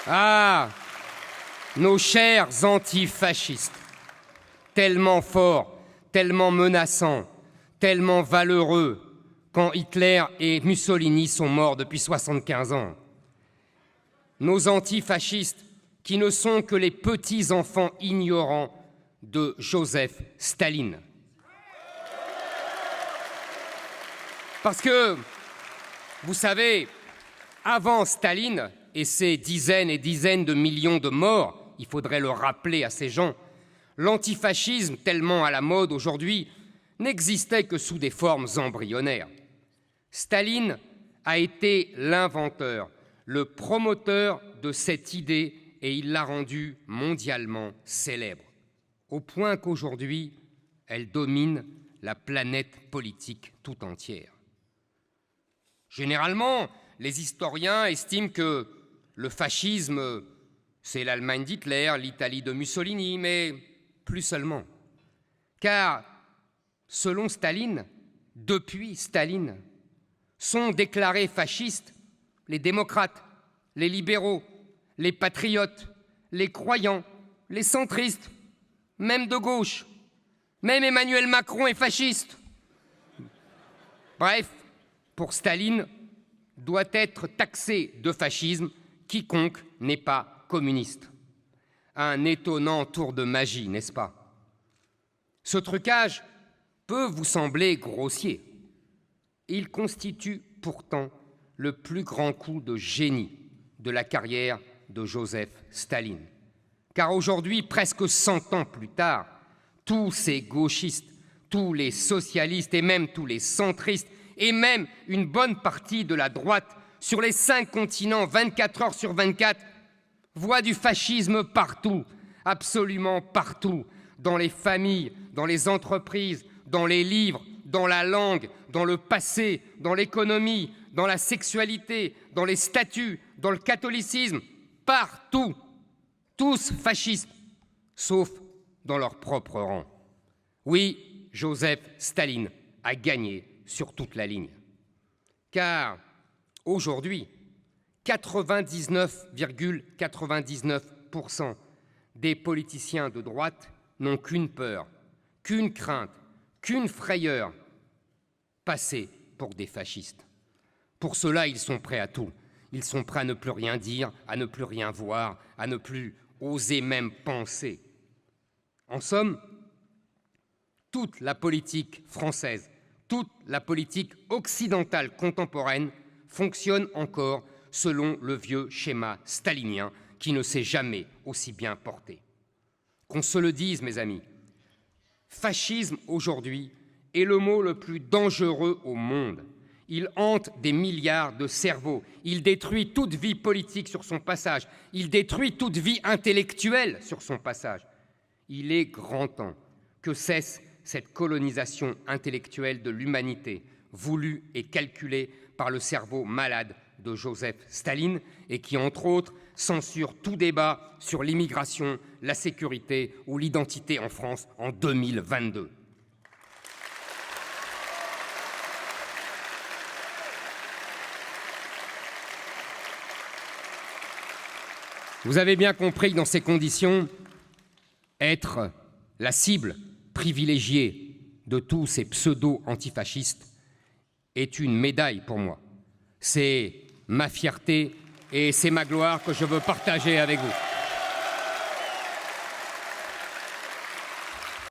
Ah, nos chers antifascistes, tellement forts, tellement menaçants, tellement valeureux, quand Hitler et Mussolini sont morts depuis 75 ans. Nos antifascistes qui ne sont que les petits-enfants ignorants de Joseph Staline. Parce que, vous savez, avant Staline et ses dizaines et dizaines de millions de morts, il faudrait le rappeler à ces gens, l'antifascisme, tellement à la mode aujourd'hui, n'existait que sous des formes embryonnaires. Staline a été l'inventeur, le promoteur de cette idée et il l'a rendue mondialement célèbre, au point qu'aujourd'hui, elle domine la planète politique tout entière. Généralement, les historiens estiment que le fascisme, c'est l'Allemagne d'Hitler, l'Italie de Mussolini, mais plus seulement. Car, selon Staline, depuis Staline, sont déclarés fascistes les démocrates, les libéraux, les patriotes, les croyants, les centristes, même de gauche. Même Emmanuel Macron est fasciste. Bref, pour Staline, doit être taxé de fascisme quiconque n'est pas communiste. Un étonnant tour de magie, n'est-ce pas? Ce trucage peut vous sembler grossier. Il constitue pourtant le plus grand coup de génie de la carrière de Joseph Staline. Car aujourd'hui, presque 100 ans plus tard, tous ces gauchistes, tous les socialistes et même tous les centristes et même une bonne partie de la droite sur les 5 continents, 24 heures sur 24, voient du fascisme partout, absolument partout, dans les familles, dans les entreprises, dans les livres, dans la langue, dans le passé, dans l'économie, dans la sexualité, dans les statuts, dans le catholicisme, partout, tous fascistes, sauf dans leur propre rang. Oui, Joseph Staline a gagné sur toute la ligne. Car aujourd'hui, 99,99% des politiciens de droite n'ont qu'une peur, qu'une crainte, qu'une frayeur, passer pour des fascistes. Pour cela, ils sont prêts à tout. Ils sont prêts à ne plus rien dire, à ne plus rien voir, à ne plus oser même penser. En somme, toute la politique française, toute la politique occidentale contemporaine fonctionne encore selon le vieux schéma stalinien qui ne s'est jamais aussi bien porté. Qu'on se le dise, mes amis, fascisme aujourd'hui est le mot le plus dangereux au monde. Il hante des milliards de cerveaux. Il détruit toute vie politique sur son passage. Il détruit toute vie intellectuelle sur son passage. Il est grand temps que cesse cette colonisation intellectuelle de l'humanité, voulue et calculée par le cerveau malade de Joseph Staline et qui, entre autres, censure tout débat sur l'immigration, la sécurité ou l'identité en France en 2022. Vous avez bien compris que dans ces conditions, être la cible privilégiée de tous ces pseudo-antifascistes est une médaille pour moi. C'est ma fierté et c'est ma gloire que je veux partager avec vous.